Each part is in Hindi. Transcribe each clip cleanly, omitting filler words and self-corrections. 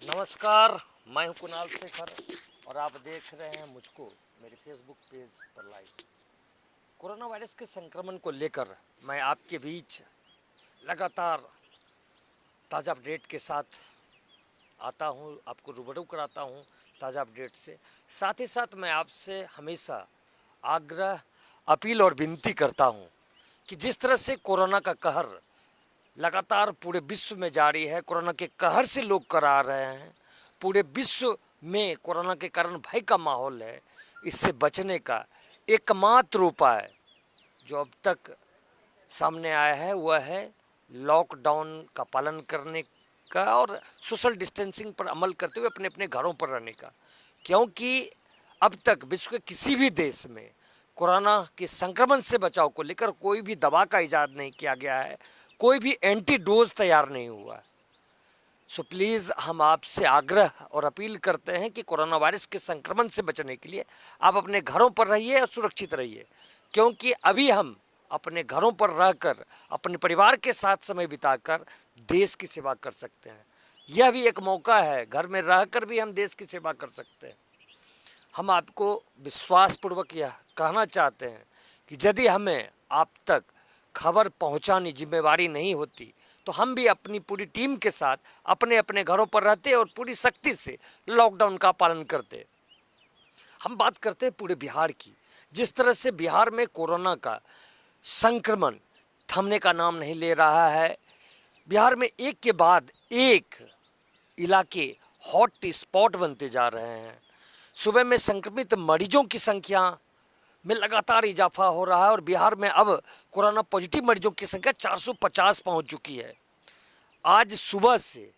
नमस्कार, मैं हूं कुणाल शेखर और आप देख रहे हैं मुझको मेरे फेसबुक पेज पर लाइव। कोरोना वायरस के संक्रमण को लेकर मैं आपके बीच लगातार ताज़ा अपडेट के साथ आता हूं, आपको रूबरू कराता हूं ताज़ा अपडेट से। साथ ही साथ मैं आपसे हमेशा आग्रह, अपील और विनती करता हूं कि जिस तरह से कोरोना का कहर लगातार पूरे विश्व में जारी है, कोरोना के कहर से लोग करा रहे हैं, पूरे विश्व में कोरोना के कारण भय का माहौल है। इससे बचने का एकमात्र उपाय जो अब तक सामने आया है वह है लॉकडाउन का पालन करने का और सोशल डिस्टेंसिंग पर अमल करते हुए अपने अपने घरों पर रहने का। क्योंकि अब तक विश्व के किसी भी देश में कोरोना के संक्रमण से बचाव को लेकर कोई भी दवा का इजाद नहीं किया गया है, कोई भी एंटीडोज तैयार नहीं हुआ। सो प्लीज़ हम आपसे आग्रह और अपील करते हैं कि कोरोना वायरस के संक्रमण से बचने के लिए आप अपने घरों पर रहिए और सुरक्षित रहिए। क्योंकि अभी हम अपने घरों पर रहकर अपने परिवार के साथ समय बिताकर देश की सेवा कर सकते हैं। यह भी एक मौका है, घर में रहकर भी हम देश की सेवा कर सकते हैं। हम आपको विश्वासपूर्वक यह कहना चाहते हैं कि यदि हमें आप तक खबर पहुंचानी जिम्मेवारी नहीं होती तो हम भी अपनी पूरी टीम के साथ अपने अपने घरों पर रहते और पूरी सख्ती से लॉकडाउन का पालन करते। हम बात करते हैं पूरे बिहार की। जिस तरह से बिहार में कोरोना का संक्रमण थमने का नाम नहीं ले रहा है, बिहार में एक के बाद एक इलाके हॉट स्पॉट बनते जा रहे हैं। सुबह में संक्रमित मरीजों की संख्या में लगातार इजाफा हो रहा है और बिहार में अब कोरोना पॉजिटिव मरीजों की संख्या 450 पहुंच चुकी है। आज सुबह से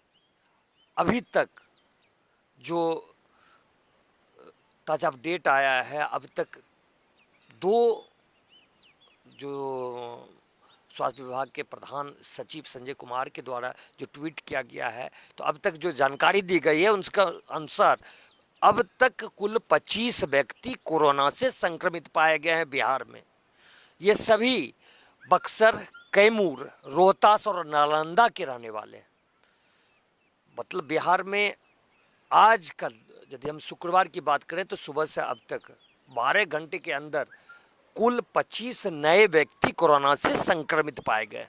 अभी तक जो ताज़ा अपडेट आया है, अब तक दो जो स्वास्थ्य विभाग के प्रधान सचिव संजय कुमार के द्वारा जो ट्वीट किया गया है, तो अब तक जो जानकारी दी गई है उसका अनुसार अब तक कुल 25 व्यक्ति कोरोना से संक्रमित पाए गए हैं बिहार में। ये सभी बक्सर, कैमूर, रोहतास और नालंदा के रहने वाले हैं। मतलब बिहार में आज कल यदि हम शुक्रवार की बात करें तो सुबह से अब तक 12 घंटे के अंदर कुल 25 नए व्यक्ति कोरोना से संक्रमित पाए गए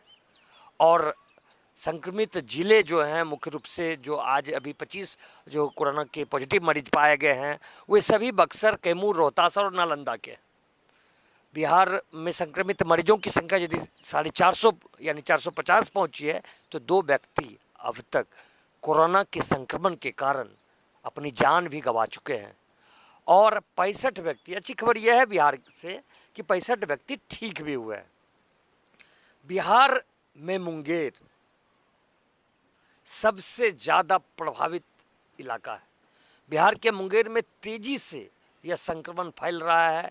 और संक्रमित जिले जो हैं मुख्य रूप से जो आज अभी 25 जो कोरोना के पॉजिटिव मरीज पाए गए हैं वे सभी बक्सर, कैमूर, रोहतास और नालंदा के। बिहार में संक्रमित मरीजों की संख्या यदि 450 यानी 450 पहुंची है तो 2 व्यक्ति अब तक कोरोना के संक्रमण के कारण अपनी जान भी गंवा चुके हैं और 65 व्यक्ति, अच्छी खबर यह है बिहार से कि 65 व्यक्ति ठीक भी हुए हैं। बिहार में मुंगेर सबसे ज़्यादा प्रभावित इलाका है। बिहार के मुंगेर में तेजी से यह संक्रमण फैल रहा है।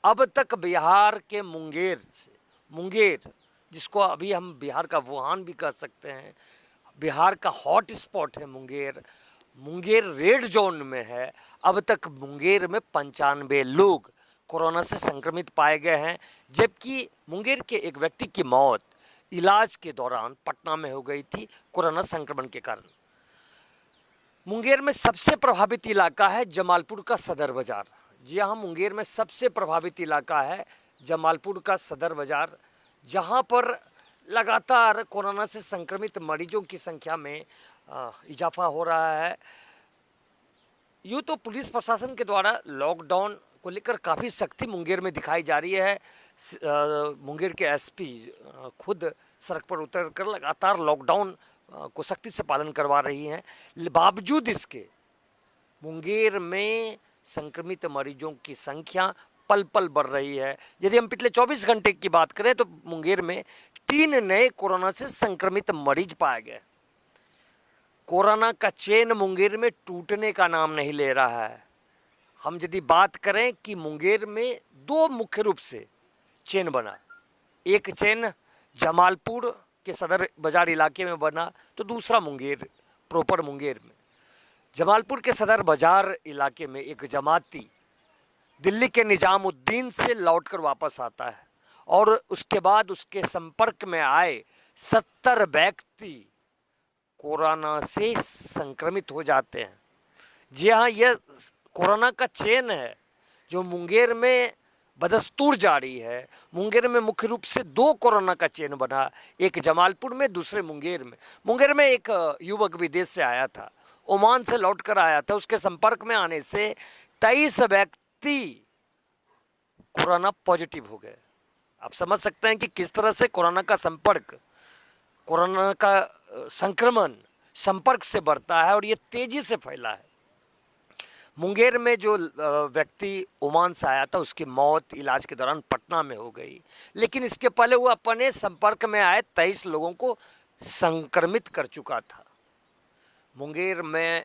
अब तक बिहार के मुंगेर जिसको अभी हम बिहार का वुहान भी कह सकते हैं, बिहार का हॉट स्पॉट है मुंगेर रेड जोन में है। अब तक मुंगेर में 95 लोग कोरोना से संक्रमित पाए गए हैं, जबकि मुंगेर के एक व्यक्ति की मौत इलाज के दौरान पटना में हो गई थी कोरोना संक्रमण के कारण। मुंगेर में सबसे प्रभावित इलाका है जमालपुर का सदर बाजार। जी हाँ, मुंगेर में सबसे प्रभावित इलाका है जमालपुर का सदर बाजार, जहाँ पर लगातार कोरोना से संक्रमित मरीजों की संख्या में इजाफा हो रहा है। यूँ तो पुलिस प्रशासन के द्वारा लॉकडाउन को लेकर काफ़ी सख्ती मुंगेर में दिखाई जा रही है। मुंगेर के एसपी खुद सड़क पर उतर कर लगातार लॉकडाउन को सख्ती से पालन करवा रही हैं। बावजूद इसके मुंगेर में संक्रमित मरीजों की संख्या पल पल बढ़ रही है। यदि हम पिछले 24 घंटे की बात करें तो मुंगेर में 3 नए कोरोना से संक्रमित मरीज पाए गए। कोरोना का चेन मुंगेर में टूटने का नाम नहीं ले रहा है। हम यदि बात करें कि मुंगेर में 2 मुख्य रूप से चेन बना, एक चेन जमालपुर के सदर बाजार इलाके में बना तो दूसरा मुंगेर प्रॉपर मुंगेर में। जमालपुर के सदर बाजार इलाके में एक जमाती दिल्ली के निजामुद्दीन से लौटकर वापस आता है और उसके बाद उसके संपर्क में आए 70 व्यक्ति कोरोना से संक्रमित हो जाते हैं। जी हाँ, यह कोरोना का चेन है जो मुंगेर में बदस्तूर जारी है। मुंगेर में मुख्य रूप से 2 कोरोना का चेन बना, एक जमालपुर में, दूसरे मुंगेर में। मुंगेर में एक युवक विदेश से आया था, ओमान से लौटकर आया था। उसके संपर्क में आने से 23 व्यक्ति कोरोना पॉजिटिव हो गए। आप समझ सकते हैं कि किस तरह से कोरोना का संपर्क, कोरोना का संक्रमण संपर्क से बढ़ता है और ये तेजी से फैला है। मुंगेर में जो व्यक्ति ओमान से आया था उसकी मौत इलाज के दौरान पटना में हो गई, लेकिन इसके पहले वो अपने संपर्क में आए 23 लोगों को संक्रमित कर चुका था। मुंगेर में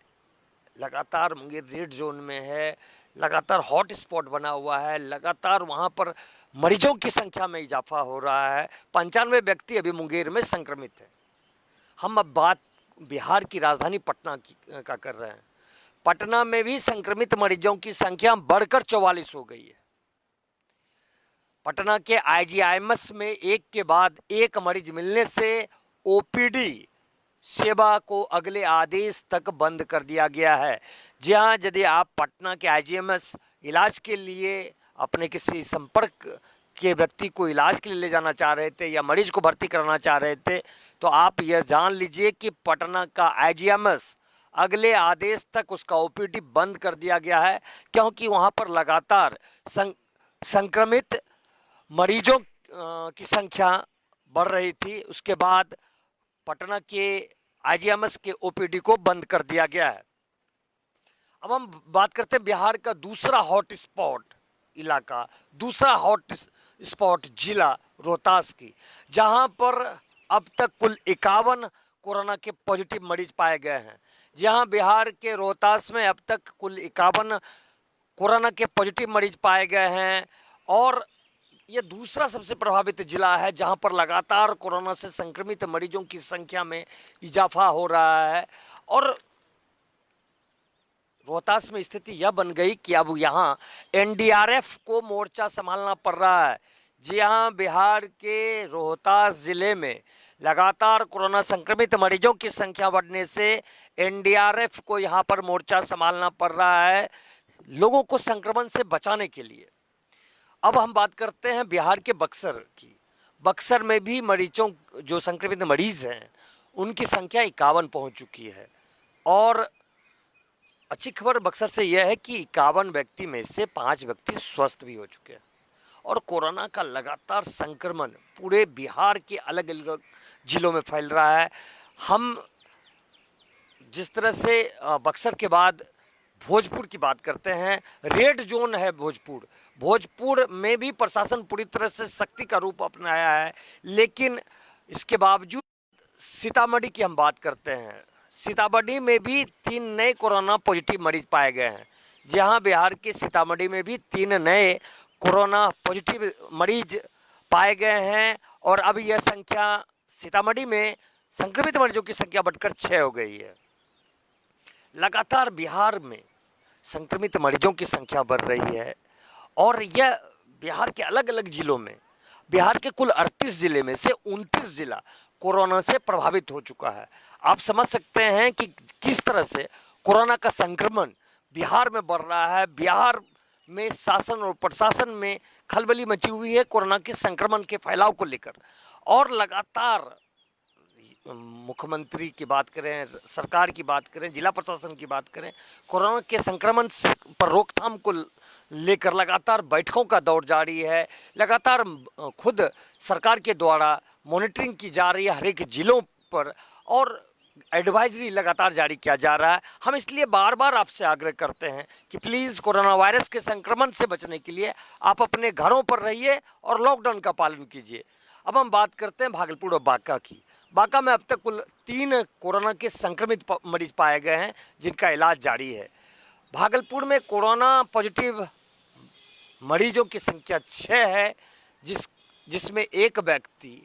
लगातार, मुंगेर रेड जोन में है, लगातार हॉट स्पॉट बना हुआ है, लगातार वहाँ पर मरीजों की संख्या में इजाफा हो रहा है। 95 व्यक्ति अभी मुंगेर में संक्रमित है। हम अब बात बिहार की राजधानी पटना का कर रहे हैं। पटना में भी संक्रमित मरीजों की संख्या बढ़कर 44 हो गई है। पटना के आईजीआईएमएस में एक के बाद एक मरीज मिलने से ओपीडी सेवा को अगले आदेश तक बंद कर दिया गया है। जी हाँ, यदि आप पटना के आईजीआईएमएस इलाज के लिए अपने किसी संपर्क के व्यक्ति को इलाज के लिए ले जाना चाह रहे थे या मरीज को भर्ती कराना चाह रहे थे, तो आप यह जान लीजिए कि पटना का आईजीआईएमएस अगले आदेश तक उसका ओपीडी बंद कर दिया गया है, क्योंकि वहां पर लगातार संक्रमित मरीजों की संख्या बढ़ रही थी। उसके बाद पटना के आईजीआईएमएस के ओपीडी को बंद कर दिया गया है। अब हम बात करते हैं बिहार का दूसरा हॉट स्पॉट इलाका, दूसरा हॉट स्पॉट जिला रोहतास की, जहां पर अब तक कुल 51 कोरोना के पॉजिटिव मरीज पाए गए हैं। जहां बिहार के रोहतास में अब तक कुल 51 कोरोना के पॉजिटिव मरीज पाए गए हैं और ये दूसरा सबसे प्रभावित जिला है जहां पर लगातार कोरोना से संक्रमित मरीजों की संख्या में इजाफा हो रहा है। और रोहतास में स्थिति यह बन गई कि अब यहाँ एनडीआरएफ को मोर्चा संभालना पड़ रहा है। जी हाँ, बिहार के रोहतास जिले में लगातार कोरोना संक्रमित मरीजों की संख्या बढ़ने से एनडीआरएफ को यहाँ पर मोर्चा संभालना पड़ रहा है लोगों को संक्रमण से बचाने के लिए। अब हम बात करते हैं बिहार के बक्सर की। बक्सर में भी मरीजों, जो संक्रमित मरीज हैं, उनकी संख्या 51 पहुंच चुकी है। और अच्छी खबर बक्सर से यह है कि 51 व्यक्ति में से 5 व्यक्ति स्वस्थ भी हो चुके हैं। और कोरोना का लगातार संक्रमण पूरे बिहार के अलग अलग जिलों में फैल रहा है। हम जिस तरह से बक्सर के बाद भोजपुर की बात करते हैं, रेड जोन है भोजपुर। भोजपुर में भी प्रशासन पूरी तरह से सख्ती का रूप अपनाया है, लेकिन इसके बावजूद सीतामढ़ी की हम बात करते हैं। सीतामढ़ी में भी 3 नए कोरोना पॉजिटिव मरीज पाए गए हैं। जहां बिहार के सीतामढ़ी में भी 3 नए कोरोना पॉजिटिव मरीज पाए गए हैं और अब यह संख्या सीतामढ़ी में संक्रमित मरीजों की संख्या बढ़कर 6 हो गई है। लगातार बिहार में संक्रमित मरीजों की संख्या बढ़ रही है और यह बिहार के अलग अलग जिलों में, बिहार के कुल 38 जिले में से 29 जिला कोरोना से प्रभावित हो चुका है। आप समझ सकते हैं कि किस तरह से कोरोना का संक्रमण बिहार में बढ़ रहा है। बिहार में शासन और प्रशासन में खलबली मची हुई है कोरोना के संक्रमण के फैलाव को लेकर। और लगातार मुख्यमंत्री की बात करें, सरकार की बात करें, जिला प्रशासन की बात करें, कोरोना के संक्रमण पर रोकथाम को लेकर लगातार बैठकों का दौर जारी है। लगातार खुद सरकार के द्वारा मॉनिटरिंग की जा रही है हर एक जिलों पर और एडवाइजरी लगातार जारी किया जा रहा है। हम इसलिए बार बार आपसे आग्रह करते हैं कि प्लीज़ कोरोना वायरस के संक्रमण से बचने के लिए आप अपने घरों पर रहिए और लॉकडाउन का पालन कीजिए। अब हम बात करते हैं भागलपुर और बांका की। बांका में अब तक कुल 3 कोरोना के संक्रमित मरीज पाए गए हैं जिनका इलाज जारी है। भागलपुर में कोरोना पॉजिटिव मरीजों की संख्या 6 है, जिसमें 1 व्यक्ति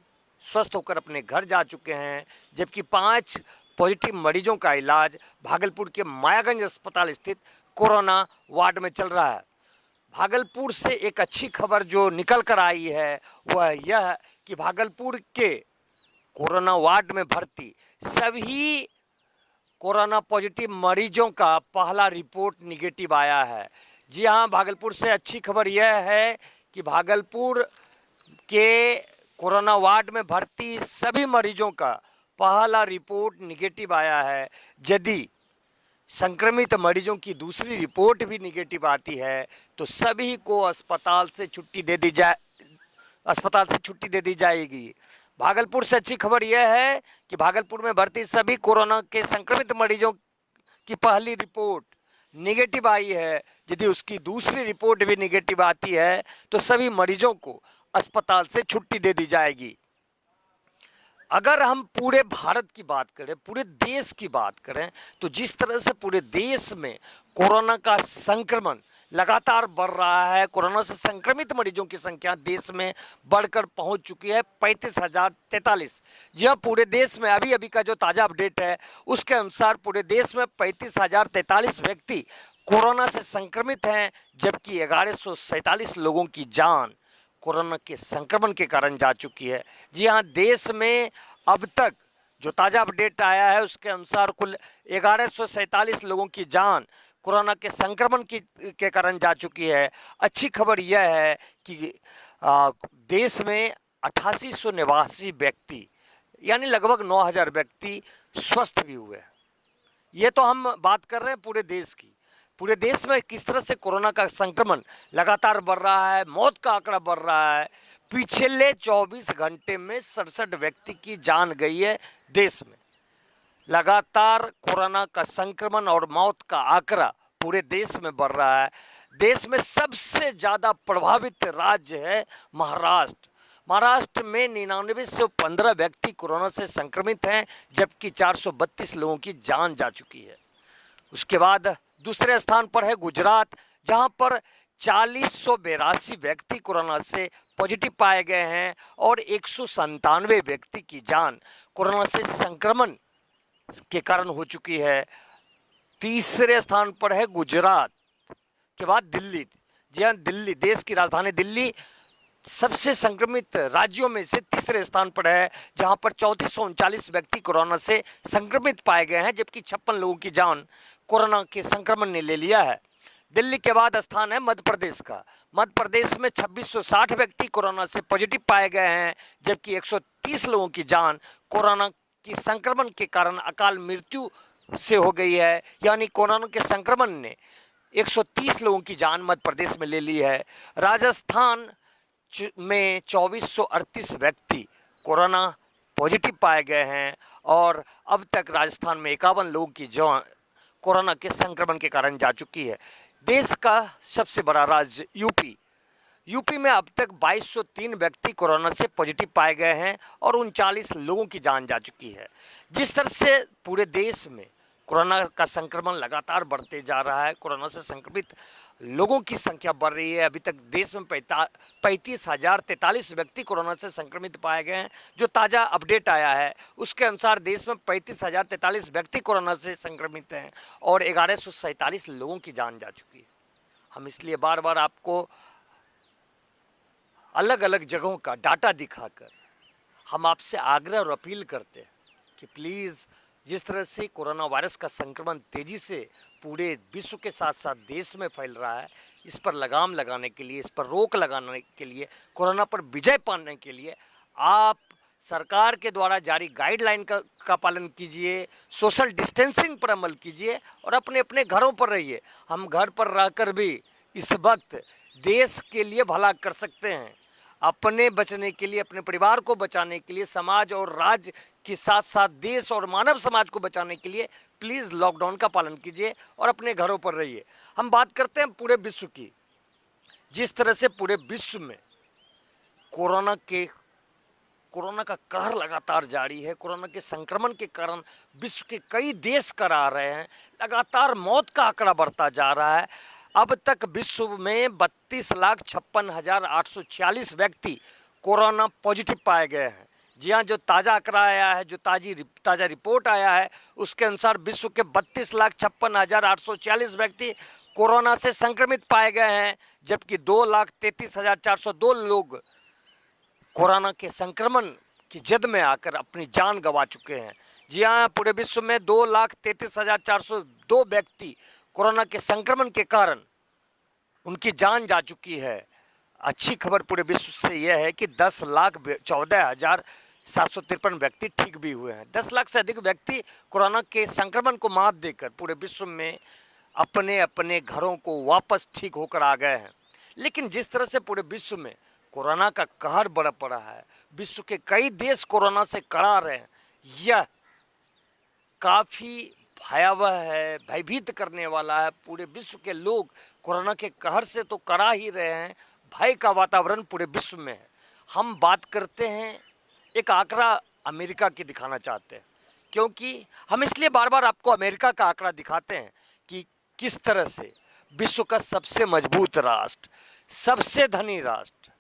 स्वस्थ होकर अपने घर जा चुके हैं, जबकि 5 पॉजिटिव मरीजों का इलाज भागलपुर के मायागंज अस्पताल स्थित कोरोना वार्ड में चल रहा है। भागलपुर से एक अच्छी खबर जो निकल कर आई है वह यह कि भागलपुर के कोरोना वार्ड में भर्ती सभी कोरोना पॉजिटिव मरीजों का पहला रिपोर्ट निगेटिव आया है। जी हाँ, भागलपुर से अच्छी खबर यह है कि भागलपुर के कोरोना वार्ड में भर्ती सभी मरीजों का पहला रिपोर्ट निगेटिव आया है। यदि संक्रमित मरीजों की दूसरी रिपोर्ट भी निगेटिव आती है तो सभी को अस्पताल से छुट्टी दे दी जाएगी। भागलपुर से अच्छी खबर यह है कि भागलपुर में भर्ती सभी कोरोना के संक्रमित मरीजों की पहली रिपोर्ट निगेटिव आई है। यदि उसकी दूसरी रिपोर्ट भी निगेटिव आती है तो सभी मरीजों को अस्पताल से छुट्टी दे दी जाएगी। अगर हम पूरे भारत की बात करें, पूरे देश की बात करें, तो जिस तरह से पूरे देश में कोरोना का संक्रमण लगातार बढ़ रहा है, कोरोना से संक्रमित मरीजों की संख्या देश में बढ़कर पहुंच चुकी है 35,043। जी हाँ, पूरे देश में अभी का जो ताज़ा अपडेट है उसके अनुसार पूरे देश में 35,043 व्यक्ति कोरोना से संक्रमित हैं, जबकि 1147 लोगों की जान कोरोना के संक्रमण के कारण जा चुकी है। जी हाँ, देश में अब तक जो ताज़ा अपडेट आया है उसके अनुसार कुल 1147 लोगों की जान कोरोना के संक्रमण के कारण जा चुकी है। अच्छी खबर यह है कि देश में 8889 व्यक्ति यानी लगभग 9000 व्यक्ति स्वस्थ भी हुए हैं। ये तो हम बात कर रहे हैं पूरे देश की। पूरे देश में किस तरह से कोरोना का संक्रमण लगातार बढ़ रहा है, मौत का आंकड़ा बढ़ रहा है। पिछले 24 घंटे में 67 व्यक्ति की जान गई है देश में। लगातार कोरोना का संक्रमण और मौत का आंकड़ा पूरे देश में बढ़ रहा है। देश में सबसे ज़्यादा प्रभावित राज्य है महाराष्ट्र। महाराष्ट्र में 9915 व्यक्ति कोरोना से संक्रमित हैं, जबकि 432 लोगों की जान जा चुकी है। उसके बाद दूसरे स्थान पर है गुजरात, जहां पर 4082 व्यक्ति कोरोना से पॉजिटिव पाए गए हैं और 197 व्यक्ति की जान कोरोना से संक्रमण के कारण हो चुकी है। तीसरे स्थान पर है गुजरात के बाद दिल्ली। जी हाँ, दिल्ली, देश की राजधानी दिल्ली सबसे संक्रमित राज्यों में से तीसरे स्थान पर है, जहां पर 3439 व्यक्ति कोरोना से संक्रमित पाए गए हैं, जबकि 56 लोगों की जान कोरोना के संक्रमण ने ले लिया है। दिल्ली के बाद स्थान है मध्य प्रदेश का। मध्य प्रदेश में 2660 व्यक्ति कोरोना से पॉजिटिव पाए गए हैं, जबकि 130 लोगों की जान कोरोना की संक्रमण के कारण अकाल मृत्यु से हो गई है। यानी कोरोना के संक्रमण ने 130 लोगों की जान मध्य प्रदेश में ले ली है। राजस्थान में 2438 व्यक्ति कोरोना पॉजिटिव पाए गए हैं और अब तक राजस्थान में 51 लोगों की जान कोरोना के संक्रमण के कारण जा चुकी है। देश का सबसे बड़ा राज्य यूपी में अब तक 2203 व्यक्ति कोरोना से पॉजिटिव पाए गए हैं और 39 लोगों की जान जा चुकी है। जिस तरह से पूरे देश में कोरोना का संक्रमण लगातार बढ़ते जा रहा है, कोरोना से संक्रमित लोगों की संख्या बढ़ रही है। अभी तक देश में 35,043 व्यक्ति कोरोना से संक्रमित पाए गए हैं। जो ताज़ा अपडेट आया है उसके अनुसार देश में 35,043 व्यक्ति कोरोना से संक्रमित हैं और 1147 लोगों की जान जा चुकी है। हम इसलिए बार बार आपको अलग अलग जगहों का डाटा दिखाकर हम आपसे आग्रह और अपील करते हैं कि प्लीज़, जिस तरह से कोरोना वायरस का संक्रमण तेज़ी से पूरे विश्व के साथ साथ देश में फैल रहा है, इस पर लगाम लगाने के लिए, इस पर रोक लगाने के लिए, कोरोना पर विजय पाने के लिए आप सरकार के द्वारा जारी गाइडलाइन का पालन कीजिए, सोशल डिस्टेंसिंग पर अमल कीजिए और अपने अपने घरों पर रहिए। हम घर पर रहकर भी इस वक्त देश के लिए भला कर सकते हैं। अपने बचने के लिए, अपने परिवार को बचाने के लिए, समाज और राज्य के साथ साथ देश और मानव समाज को बचाने के लिए प्लीज़ लॉकडाउन का पालन कीजिए और अपने घरों पर रहिए। हम बात करते हैं पूरे विश्व की। जिस तरह से पूरे विश्व में कोरोना का कहर लगातार जारी है, कोरोना के संक्रमण के कारण विश्व के कई देश करा रहे हैं, लगातार मौत का आंकड़ा बढ़ता जा रहा है। अब तक विश्व में 32,56,846 व्यक्ति कोरोना पॉजिटिव पाए गए हैं। जी हाँ, जो ताज़ा आंकड़ा आया है, जो ताज़ा रिपोर्ट आया है, उसके अनुसार विश्व के 32,56,846 व्यक्ति कोरोना से संक्रमित पाए गए हैं, जबकि 2,33,402 लोग कोरोना के संक्रमण की जद में आकर अपनी जान गंवा चुके हैं। जी हाँ, पूरे विश्व में 2,33,402 व्यक्ति कोरोना के संक्रमण के कारण उनकी जान जा चुकी है। अच्छी खबर पूरे विश्व से यह है कि 10,14,753 व्यक्ति ठीक भी हुए हैं। 10 लाख से अधिक व्यक्ति कोरोना के संक्रमण को मात देकर पूरे विश्व में अपने अपने घरों को वापस ठीक होकर आ गए हैं। लेकिन जिस तरह से पूरे विश्व में कोरोना का कहर बढ़ पड़ा है, विश्व के कई देश कोरोना से कड़ा रहे हैं, यह काफ़ी भयावह है, भयभीत करने वाला है। पूरे विश्व के लोग कोरोना के कहर से तो करा ही रहे हैं, भय का वातावरण पूरे विश्व में है। हम बात करते हैं, एक आंकड़ा अमेरिका की दिखाना चाहते हैं, क्योंकि हम इसलिए बार बार आपको अमेरिका का आंकड़ा दिखाते हैं कि किस तरह से विश्व का सबसे मजबूत राष्ट्र, सबसे धनी राष्ट्र,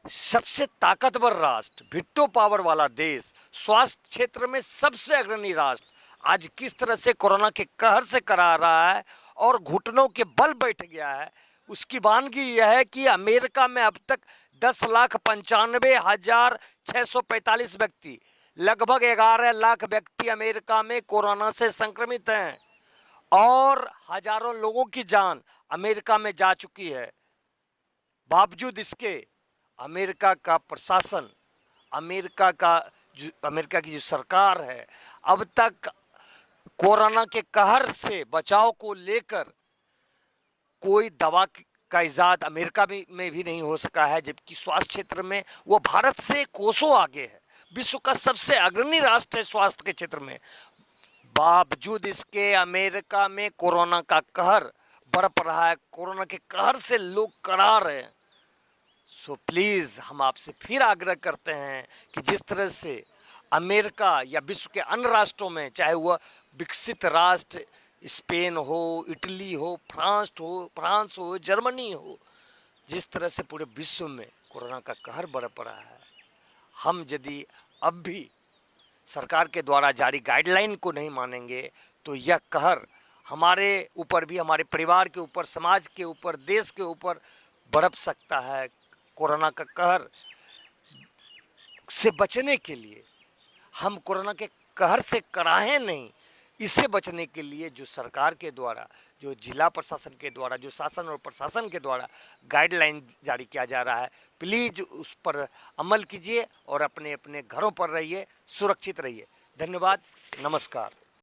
सबसे ताकतवर राष्ट्र, वीटो पावर वाला देश, स्वास्थ्य क्षेत्र में सबसे अग्रणी राष्ट्र आज किस तरह से कोरोना के कहर से करा रहा है और घुटनों के बल बैठ गया है। उसकी वानगी यह है कि अमेरिका में अब तक 10,95,645 व्यक्ति, लगभग 11 लाख व्यक्ति अमेरिका में कोरोना से संक्रमित हैं और हजारों लोगों की जान अमेरिका में जा चुकी है। बावजूद इसके अमेरिका का प्रशासन, अमेरिका की जो सरकार है, अब तक कोरोना के कहर से बचाव को लेकर कोई दवा का इजाद अमेरिका में भी नहीं हो सका है, जबकि स्वास्थ्य क्षेत्र में वो भारत से कोसों आगे है। विश्व का सबसे अग्रणी राष्ट्र है स्वास्थ्य के क्षेत्र में। बावजूद इसके अमेरिका में कोरोना का कहर बरप रहा है, कोरोना के कहर से लोग कड़ा रहे हैं। सो प्लीज़ हम आपसे फिर आग्रह करते हैं कि जिस तरह से अमेरिका या विश्व के अन्य राष्ट्रों में, चाहे वह विकसित राष्ट्र स्पेन हो, इटली हो, फ्रांस हो, जर्मनी हो, जिस तरह से पूरे विश्व में कोरोना का कहर बढ़ पड़ा है, हम यदि अब भी सरकार के द्वारा जारी गाइडलाइन को नहीं मानेंगे तो यह कहर हमारे ऊपर भी, हमारे परिवार के ऊपर, समाज के ऊपर, देश के ऊपर बरप सकता है। कोरोना का कहर से बचने के लिए हम कोरोना के कहर से कराहे नहीं, इससे बचने के लिए जो सरकार के द्वारा, जो जिला प्रशासन के द्वारा, जो शासन और प्रशासन के द्वारा गाइडलाइन जारी किया जा रहा है, प्लीज़ उस पर अमल कीजिए और अपने अपने घरों पर रहिए, सुरक्षित रहिए। धन्यवाद, नमस्कार।